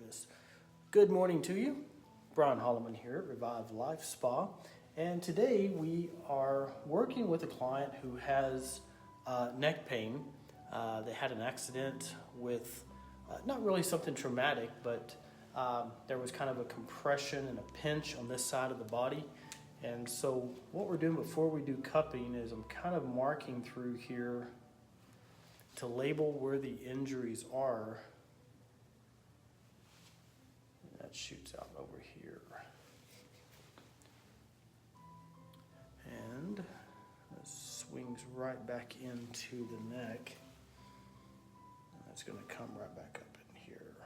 this. Good morning to you. Brian Holloman here at Revive Life Spa. And today we are working with a client who has neck pain. They had an accident with not really something traumatic, but there was kind of a compression and a pinch on this side of the body. And so what we're doing before we do cupping is I'm kind of marking through here to label where the injuries are. That shoots out over here. And it swings right back into the neck. And that's going to come right back up in here.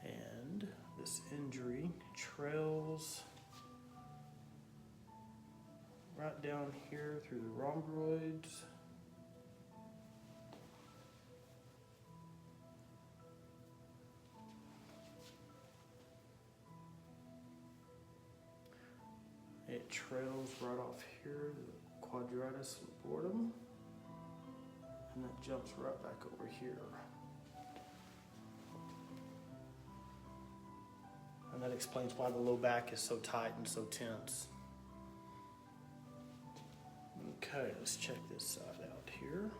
And this injury trails right down here through the rhomboids. It trails right off here, the quadratus labortum, and that jumps right back over here. And that explains why the low back is so tight and so tense. Okay, let's check this side out here.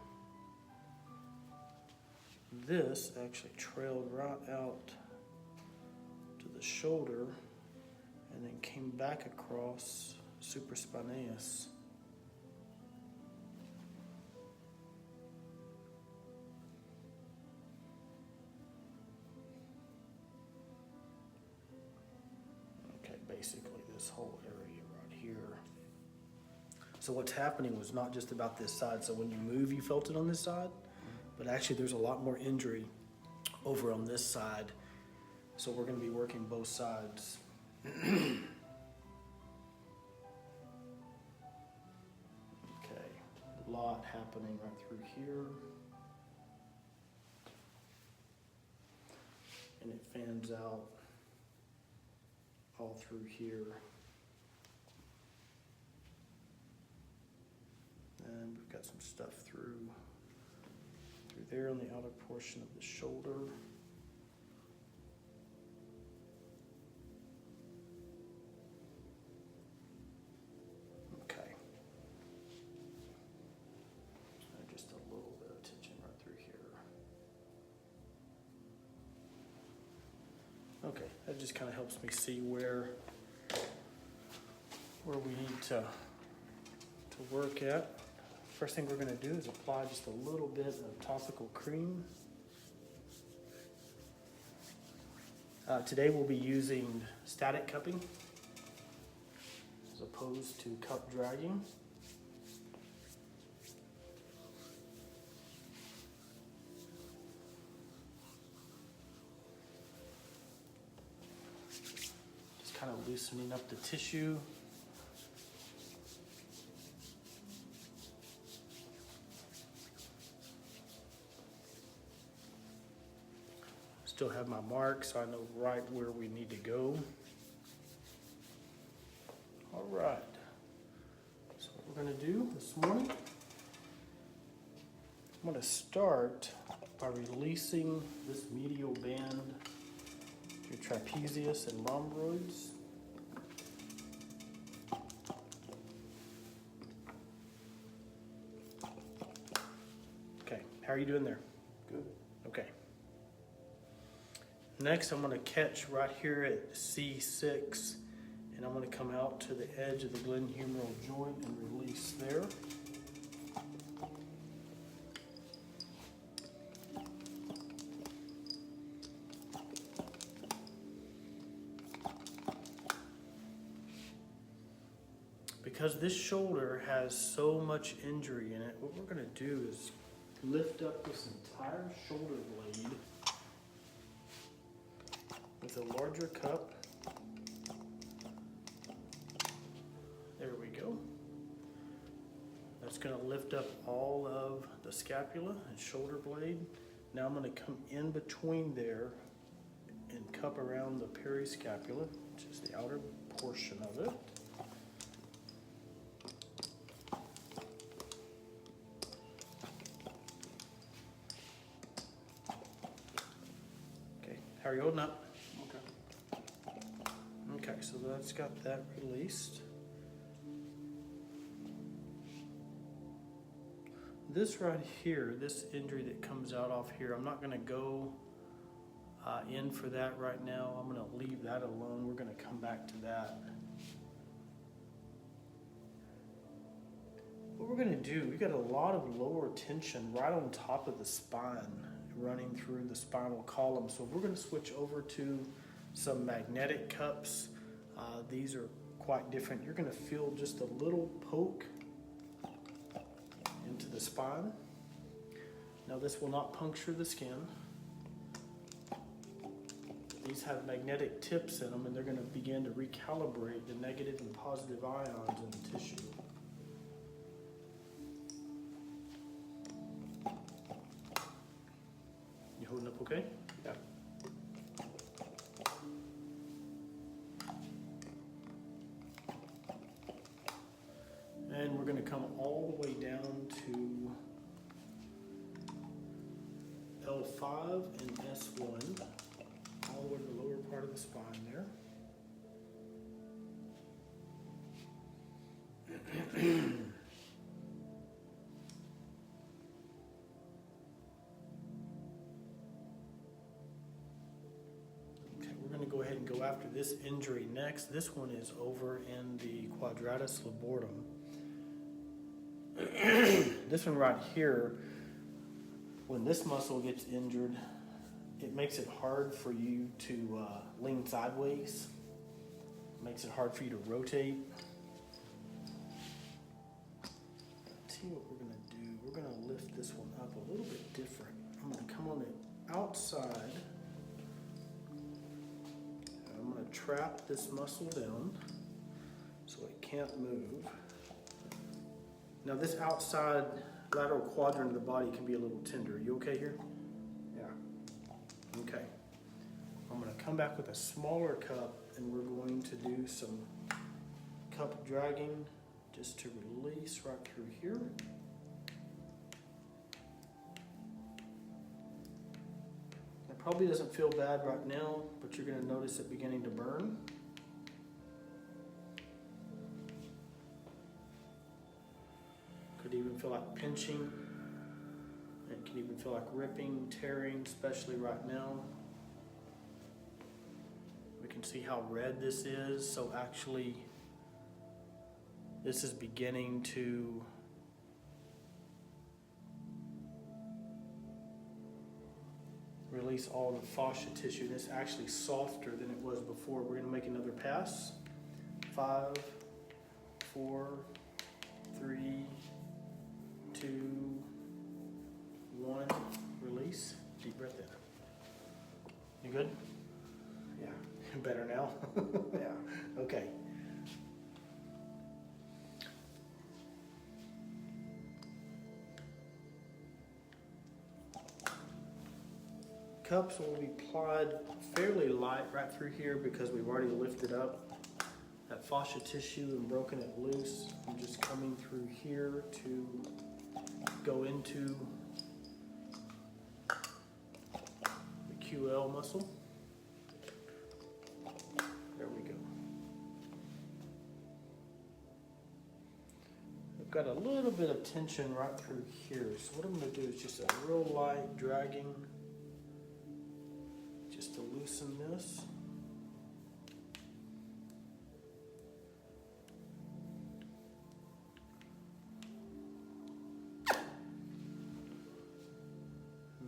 This actually trailed right out to the shoulder and then came back across supraspinaeus. Okay, basically this whole area right here. So what's happening was not just about this side. So when you move, you felt it on this side, but actually there's a lot more injury over on this side. So we're going to be working both sides. Okay, a lot happening right through here. And it fans out all through here. And we've got some stuff through there on the outer portion of the shoulder. Okay. Just a little bit of tension right through here. Okay, that just kind of helps me see where we need to work at. First thing we're going to do is apply just a little bit of topical cream. Today we'll be using static cupping as opposed to cup dragging. Just kind of loosening up the tissue. Still have my mark, so I know right where we need to go. All right, so what we're gonna do this morning, I'm gonna start by releasing this medial band, your trapezius and rhomboids. Okay, how are you doing there? Good. Okay. Next, I'm going to catch right here at C6, and I'm going to come out to the edge of the glenohumeral joint and release there. Because this shoulder has so much injury in it, what we're going to do is lift up this entire shoulder blade with a larger cup. There we go. That's going to lift up all of the scapula and shoulder blade. Now I'm going to come in between there and cup around the periscapula, which is the outer portion of it. How are you holding up? Okay. Okay, so that's got that released. This right here, this injury that comes out off here, I'm not gonna go in for that right now. I'm gonna leave that alone. We're gonna come back to that. What we're gonna do, we got a lot of lower tension right on top of the spine running through the spinal column. So we're gonna switch over to some magnetic cups. These are quite different. You're gonna feel just a little poke into the spine. Now this will not puncture the skin. These have magnetic tips in them, and they're going to begin to recalibrate the negative and positive ions in the tissue. You holding up okay? Yeah. And we're going to come all the way down to L5 and S1, all the way to the lower part of the spine there. Okay, we're going to go ahead and go after this injury next. This one is over in the quadratus labortum. This one right here, when this muscle gets injured, it makes it hard for you to lean sideways. It makes it hard for you to rotate. Let's see what we're going to do. We're going to lift this one up a little bit different. I'm going to come on the outside. I'm going to trap this muscle down so it can't move. Now this outside lateral quadrant of the body can be a little tender. Are you okay here? Yeah. Okay. I'm going to come back with a smaller cup, and we're going to do some cup dragging just to release right through here. It probably doesn't feel bad right now, but you're going to notice it beginning to burn. Could even feel like pinching. It can even feel like ripping, tearing, especially right now. We can see how red this is. So actually, this is beginning to release all the fascia tissue. And it's actually softer than it was before. We're going to make another pass. 5, 4, 3, 2, 1, release. Deep breath in. You good? Yeah. Better now? Yeah. Okay. Cups will be applied fairly light right through here because we've already lifted up that fascia tissue and broken it loose. I'm just coming through here to go into the QL muscle. There we go. I've got a little bit of tension right through here. So what I'm going to do is just a real light dragging just to loosen this.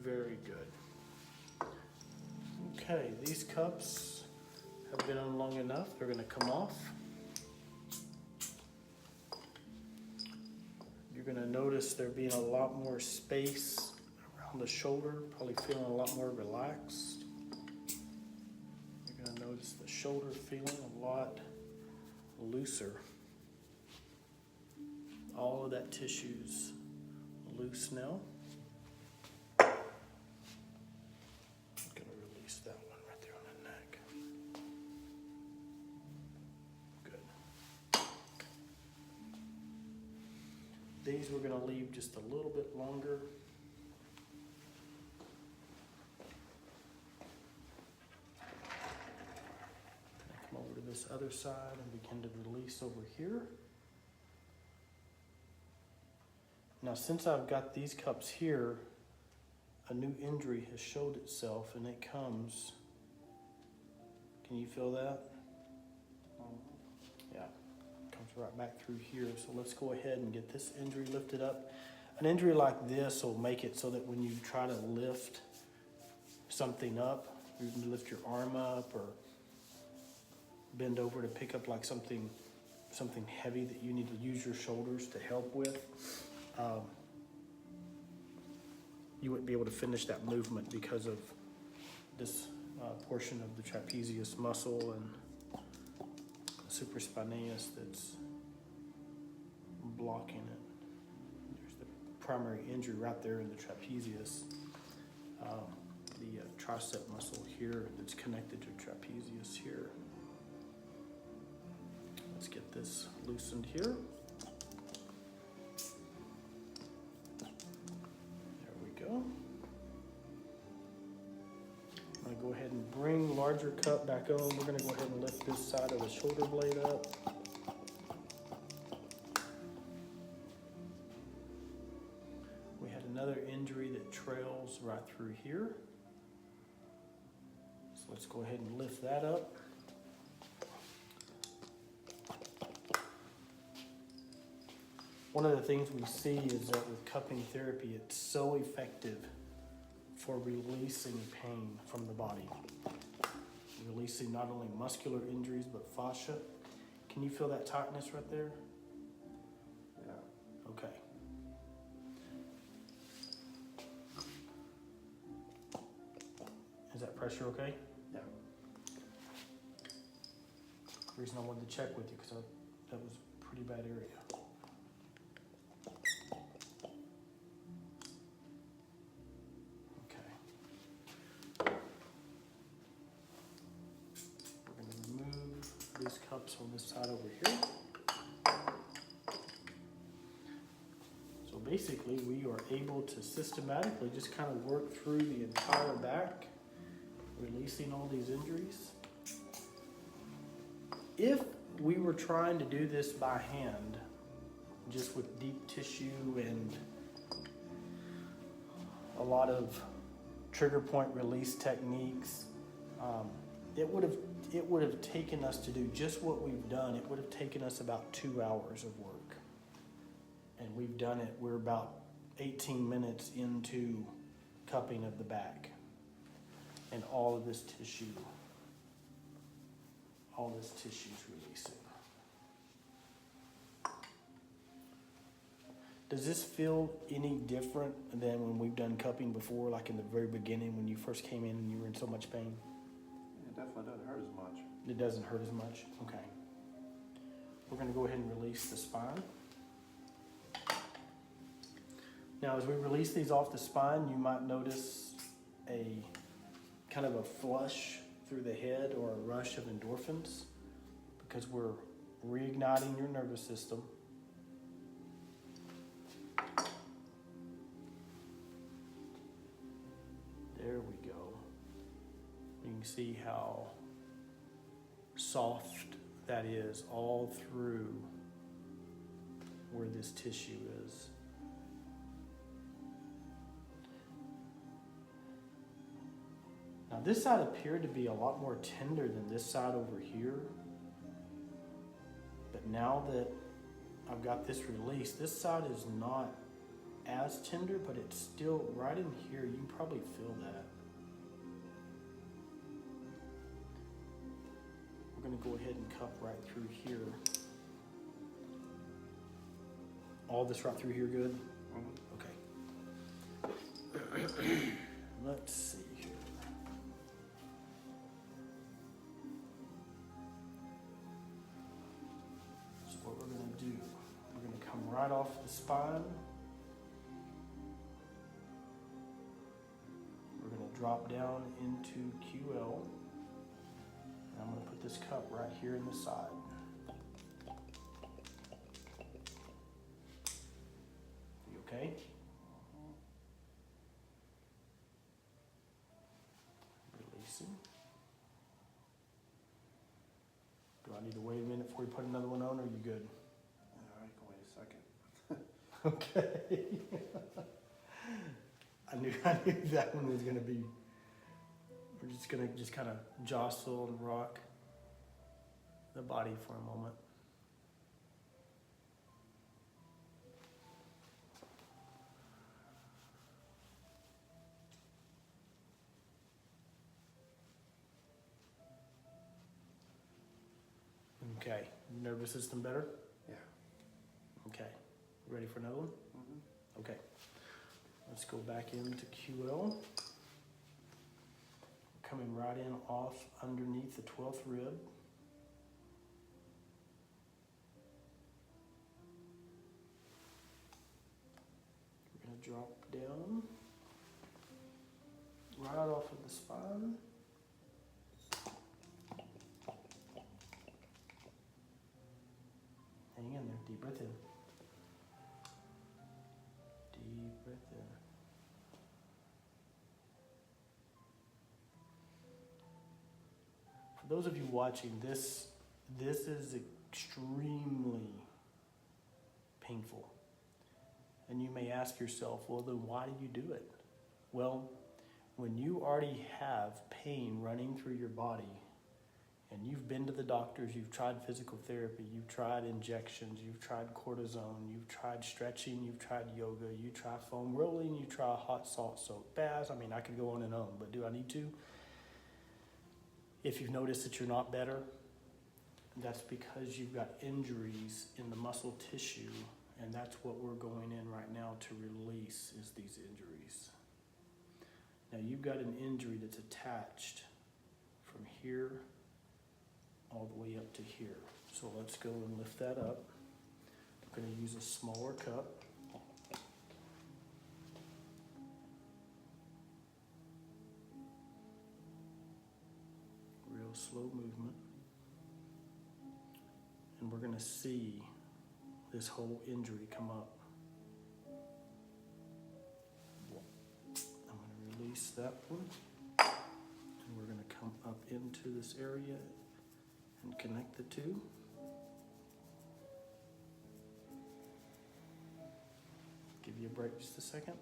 Very good. Okay, these cups have been on long enough. They're going to come off. You're going to notice there being a lot more space around the shoulder, probably feeling a lot more relaxed. You're going to notice the shoulder feeling a lot looser. All of that tissue's loose now. That one right there on the neck. Good. These we're going to leave just a little bit longer. this other side and begin to release over here. Now, since I've got these cups here, a new injury has showed itself, and it comes, can you feel that? Yeah, comes right back through here. So let's go ahead and get this injury lifted up. An injury like this will make it so that when you try to lift something up, you can lift your arm up or bend over to pick up like something heavy that you need to use your shoulders to help with. You wouldn't be able to finish that movement because of this portion of the trapezius muscle and supraspinatus that's blocking it. There's the primary injury right there in the trapezius. The tricep muscle here that's connected to trapezius here. Let's get this loosened here. There we go. I'm going to go ahead and bring larger cup back on. We're going to go ahead and lift this side of the shoulder blade up. We had another injury that trails right through here. So let's go ahead and lift that up. One of the things we see is that with cupping therapy, it's so effective for releasing pain from the body. Releasing not only muscular injuries, but fascia. Can you feel that tightness right there? Yeah. Okay. Is that pressure okay? Yeah. The reason I wanted to check with you because that was a pretty bad area. These cups on this side over here. So basically we are able to systematically just kind of work through the entire back, releasing all these injuries. If we were trying to do this by hand, just with deep tissue and a lot of trigger point release techniques, it would have taken us to do just what we've done. It would have taken us about 2 hours of work. And we've done it. We're about 18 minutes into cupping of the back. And all of this tissue's releasing. Does this feel any different than when we've done cupping before, like in the very beginning when you first came in and you were in so much pain? It definitely doesn't hurt as much. It doesn't hurt as much? Okay. We're going to go ahead and release the spine. Now, as we release these off the spine, you might notice a kind of a flush through the head or a rush of endorphins because we're reigniting your nervous system. There we go. You can see how soft that is all through where this tissue is. Now this side appeared to be a lot more tender than this side over here. But now that I've got this released, this side is not as tender, but it's still right in here. You can probably feel that. We're going to go ahead and cup right through here. All this right through here good? Okay. Let's see here. So what we're going to do, we're going to come right off the spine. We're going to drop down into QL. And I'm going to put this cup right here in the side. You okay? Releasing. Do I need to wait a minute before we put another one on, or are you good? All right, go wait a second. Okay. I knew that one was gonna be, we're just gonna kind of jostle and rock the body for a moment. Okay, nervous system better? Yeah. Okay, ready for another one? Mm-hmm. Okay, let's go back into QL. Coming right in off underneath the 12th rib. We're gonna drop down right off of the spine. Hang in there, deep breath in. Deep breath in. For those of you watching, this is extremely painful. And you may ask yourself, well, then why do you do it? Well, when you already have pain running through your body, and you've been to the doctors, you've tried physical therapy, you've tried injections, you've tried cortisone, you've tried stretching, you've tried yoga, you try foam rolling, you try hot salt soaked baths. I mean, I could go on and on, but do I need to? If you've noticed that you're not better, that's because you've got injuries in the muscle tissue, and that's what we're going in right now to release, is these injuries. Now you've got an injury that's attached from here all the way up to here. So let's go and lift that up. I'm going to use a smaller cup. Real slow movement. And we're going to see this whole injury come up. I'm going to release that one. And we're going to come up into this area and connect the two. Give you a break just a second.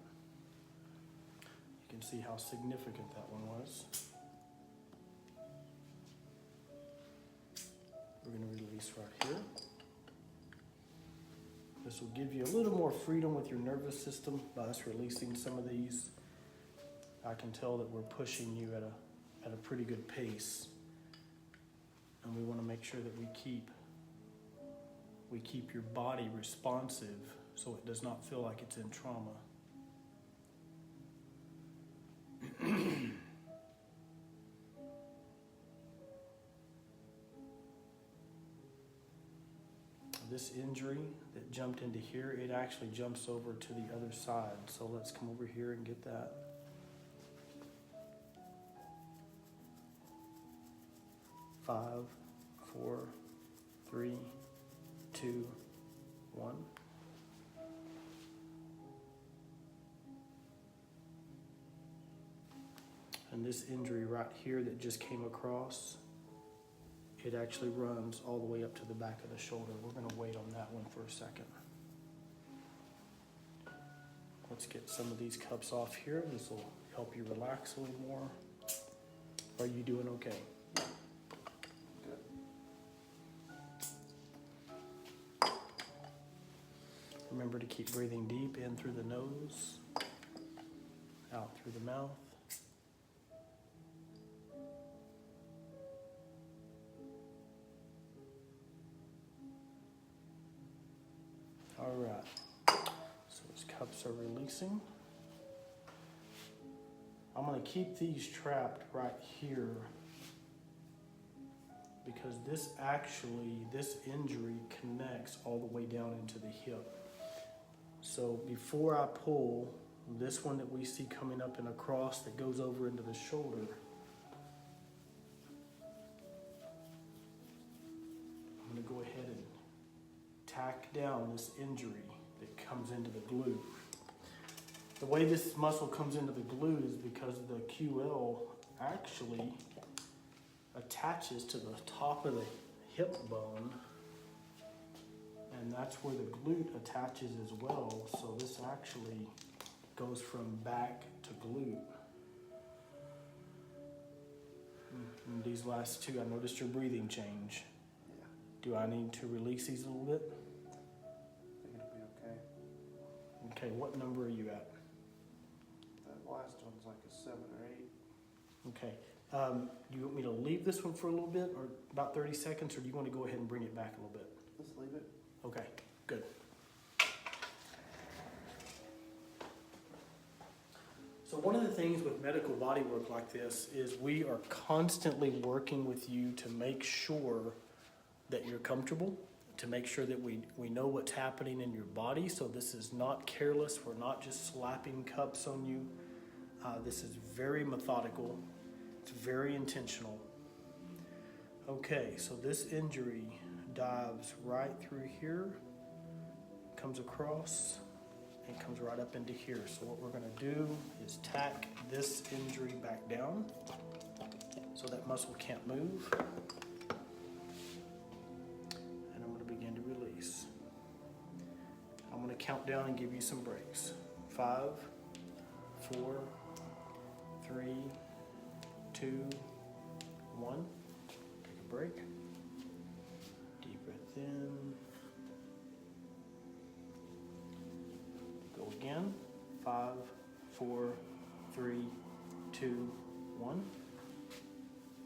You can see how significant that one was. We're going to release right here. This will give you a little more freedom with your nervous system by us releasing some of these. I can tell that we're pushing you at a pretty good pace. And we want to make sure that we keep your body responsive so it does not feel like it's in trauma. This injury that jumped into here, it actually jumps over to the other side. So let's come over here and get that. Five, 4, 3, 2, 1. And this injury right here that just came across, it actually runs all the way up to the back of the shoulder. We're going to wait on that one for a second. Let's get some of these cups off here. This will help you relax a little more. Are you doing okay? Remember to keep breathing deep in through the nose, out through the mouth. All right, so his cups are releasing. I'm going to keep these trapped right here because this injury connects all the way down into the hip. So before I pull this one that we see coming up and across that goes over into the shoulder, I'm going to go ahead and tack down this injury that comes into the glute. The way this muscle comes into the glute is because the QL actually attaches to the top of the hip bone, and that's where the glute attaches as well. So this actually goes from back to glute. And these last two, I noticed your breathing change. Yeah, Do I need to release these a little bit? I think it'll be okay. Okay, what number are you at? That last one's like a 7 or 8. Okay. Do you want me to leave this one for a little bit, or about 30 seconds, or do you want to go ahead and bring it back a little bit? Let's leave it. Okay, good. So one of the things with medical body work like this is we are constantly working with you to make sure that you're comfortable, to make sure that we know what's happening in your body. So this is not careless. We're not just slapping cups on you. This is very methodical. It's very intentional. Okay, so this injury dives right through here, comes across, and comes right up into here. So what we're gonna do is tack this injury back down so that muscle can't move. And I'm gonna begin to release. I'm gonna count down and give you some breaks. 5, 4, 3, 2, 1. Take a break. Deep breath in. Go again. 5, 4, 3, 2, 1.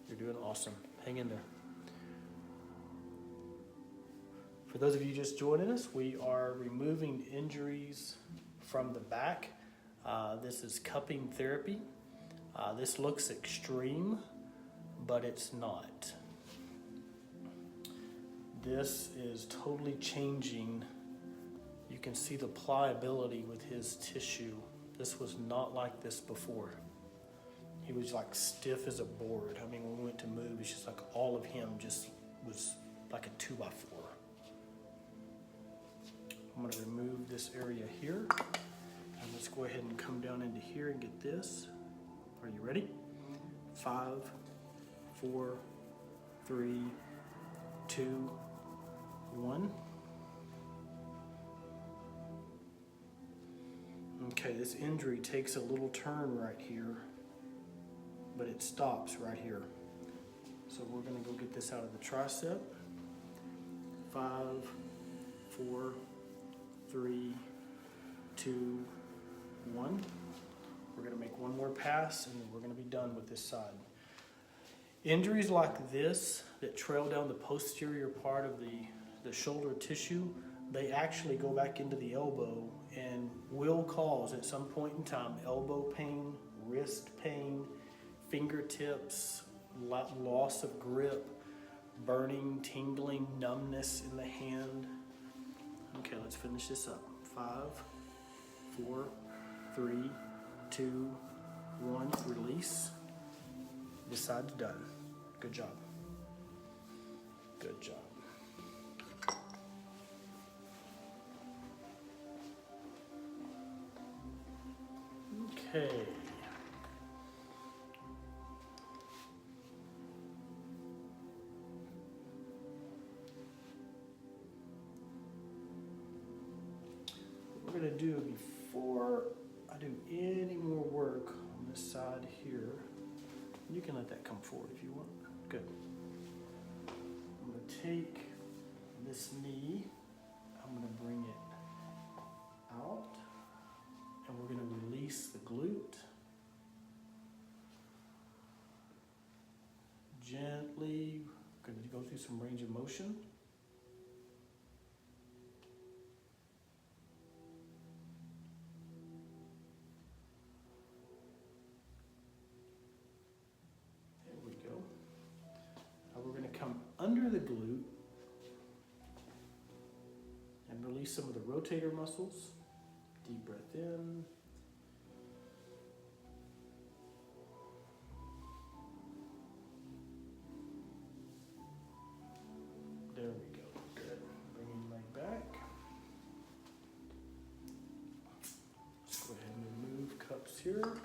You're doing awesome. Hang in there. For those of you just joining us, we are removing injuries from the back. This is cupping therapy. This looks extreme, but it's not. This is totally changing. You can see the pliability with his tissue. This was not like this before. He was like stiff as a board. I mean, when we went to move, it's just like all of him just was like a 2x4. I'm gonna remove this area here. And let's go ahead and come down into here and get this. Are you ready? 5, 4, 3, 2, 1. Okay, this injury takes a little turn right here, but it stops right here. So we're gonna go get this out of the tricep. 5, 4, 3, 2, 1. We're gonna make one more pass and then we're gonna be done with this side. Injuries like this that trail down the posterior part of the shoulder tissue, they actually go back into the elbow and will cause at some point in time elbow pain, wrist pain, fingertips, loss of grip, burning, tingling, numbness in the hand. Okay, let's finish this up. 5, 4, 3, 2, 1, release. This side's done. Good job. Good job. Okay. What we're gonna do before I do any more work on this side here, you can let that come forward if you want. Good. I'm gonna take this knee, I'm gonna bring it out, and we're gonna release the glute. Gently, gonna go through some range of motion. There we go. Now we're gonna come under the glute and release some of the rotator muscles. Deep breath in. There we go. Good. Bringing the leg back. Let's go ahead and remove cups here.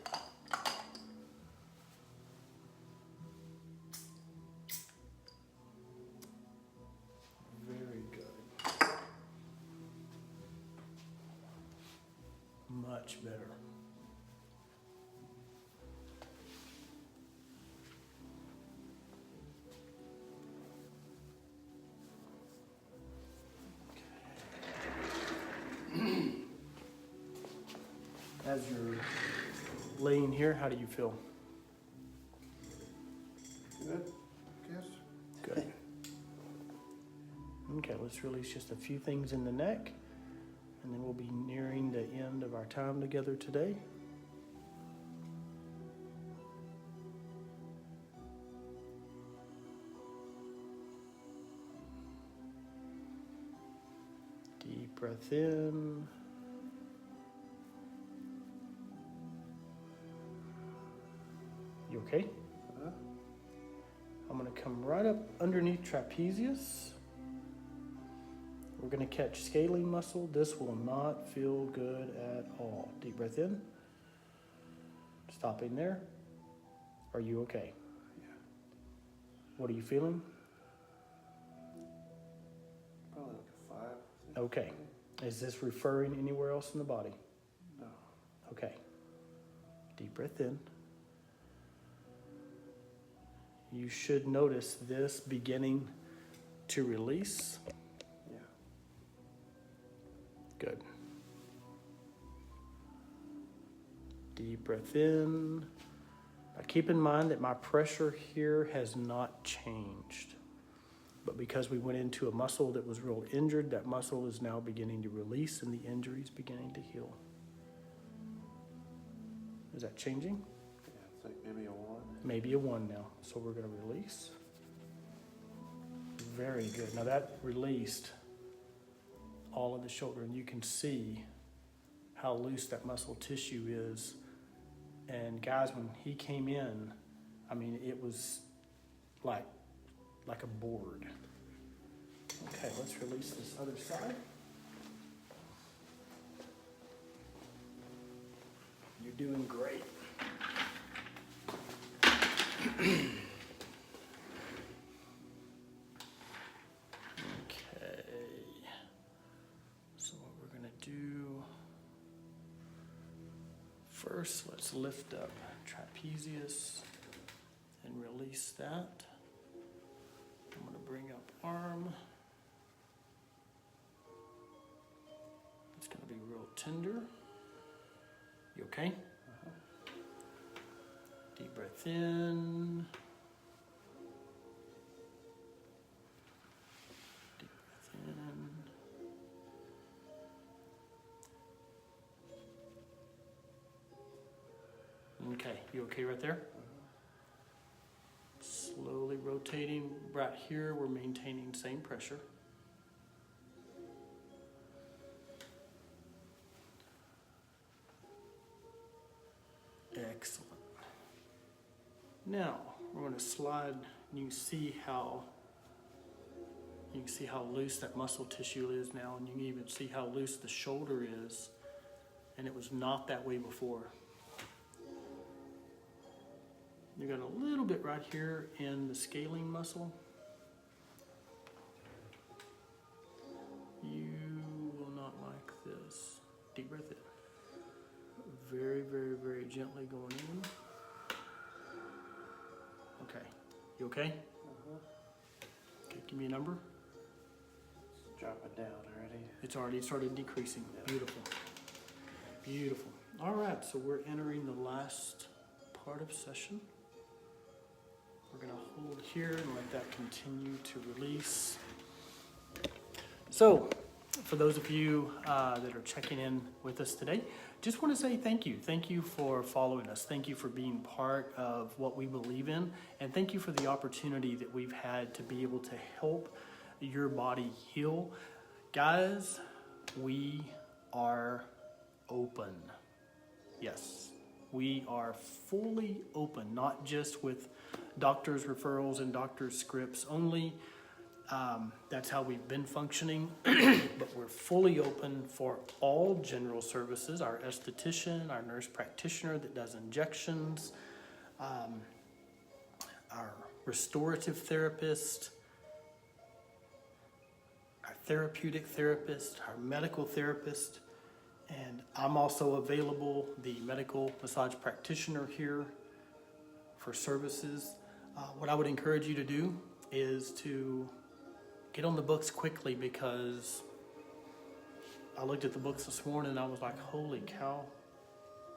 much better. As you're laying here, how do you feel? Good, guess. Good. Okay, let's release just a few things in the neck, and then we'll be nearing the end of our time together today. Deep breath in. You okay? Huh? I'm going to come right up underneath trapezius. We're going to catch scalene muscle. This will not feel good at all. Deep breath in. Stopping there. Are you okay? Yeah. What are you feeling? Probably like a 5. I think. Okay. Is this referring anywhere else in the body? No. Okay. Deep breath in. You should notice this beginning to release. Yeah. Good. Deep breath in. Now keep in mind that my pressure here has not changed. But because we went into a muscle that was real injured, that muscle is now beginning to release and the injury is beginning to heal. Is that changing? Yeah, it's like maybe a 1. Maybe a 1 now. So we're going to release. Very good. Now that released all of the shoulder, and you can see how loose that muscle tissue is. And guys, when he came in, I mean, it was like a board. Okay, let's release this other side. You're doing great. Okay. So what we're gonna do first, let's lift up trapezius and release that. I'm gonna bring up arm. It's gonna be real tender. You okay? Uh-huh. Deep breath in. Deep breath in. Okay, you okay right there? Slowly rotating. Right here, we're maintaining same pressure. Excellent. Now we're going to slide. And you can see how loose that muscle tissue is now, and you can even see how loose the shoulder is, and it was not that way before. You got a little bit right here in the scalene muscle. You will not like this. Deep breath in. Very, very, very gently going in. Okay. You okay? Uh-huh. Okay, give me a number. It's dropping down already. It's already started decreasing. Yeah. Beautiful. Beautiful. All right, so we're entering the last part of session. We're going to hold here and let that continue to release. So, for those of you that are checking in with us today, just want to say thank you. Thank you for following us. Thank you for being part of what we believe in. And thank you for the opportunity that we've had to be able to help your body heal. Guys, we are open. Yes, we are fully open, not just with doctors' referrals and doctors' scripts only. That's how we've been functioning, but we're fully open for all general services. Our esthetician, our nurse practitioner that does injections, our restorative therapist, our therapeutic therapist, our medical therapist. And I'm also available, the medical massage practitioner here for services. What I would encourage you to do is to get on the books quickly, because I looked at the books this morning and I was like, holy cow,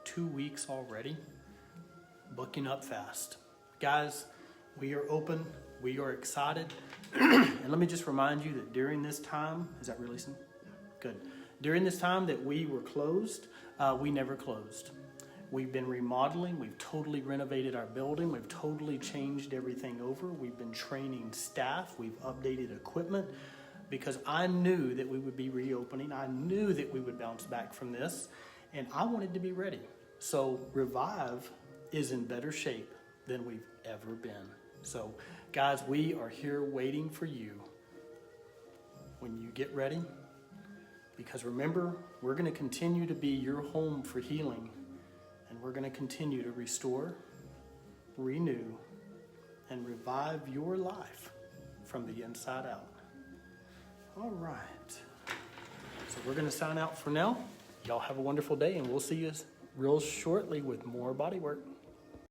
2 weeks already? Booking up fast. Guys, we are open. We are excited. And let me just remind you that during this time, is that releasing? Good. During this time that we were closed, we never closed. We've been remodeling. We've totally renovated our building. We've totally changed everything over. We've been training staff. We've updated equipment, because I knew that we would be reopening. I knew that we would bounce back from this, and I wanted to be ready. So Revive is in better shape than we've ever been. So guys, we are here waiting for you when you get ready, because remember, we're going to continue to be your home for healing, and we're going to continue to restore, renew, and revive your life from the inside out. All right. So we're going to sign out for now. Y'all have a wonderful day, and we'll see you real shortly with more body work.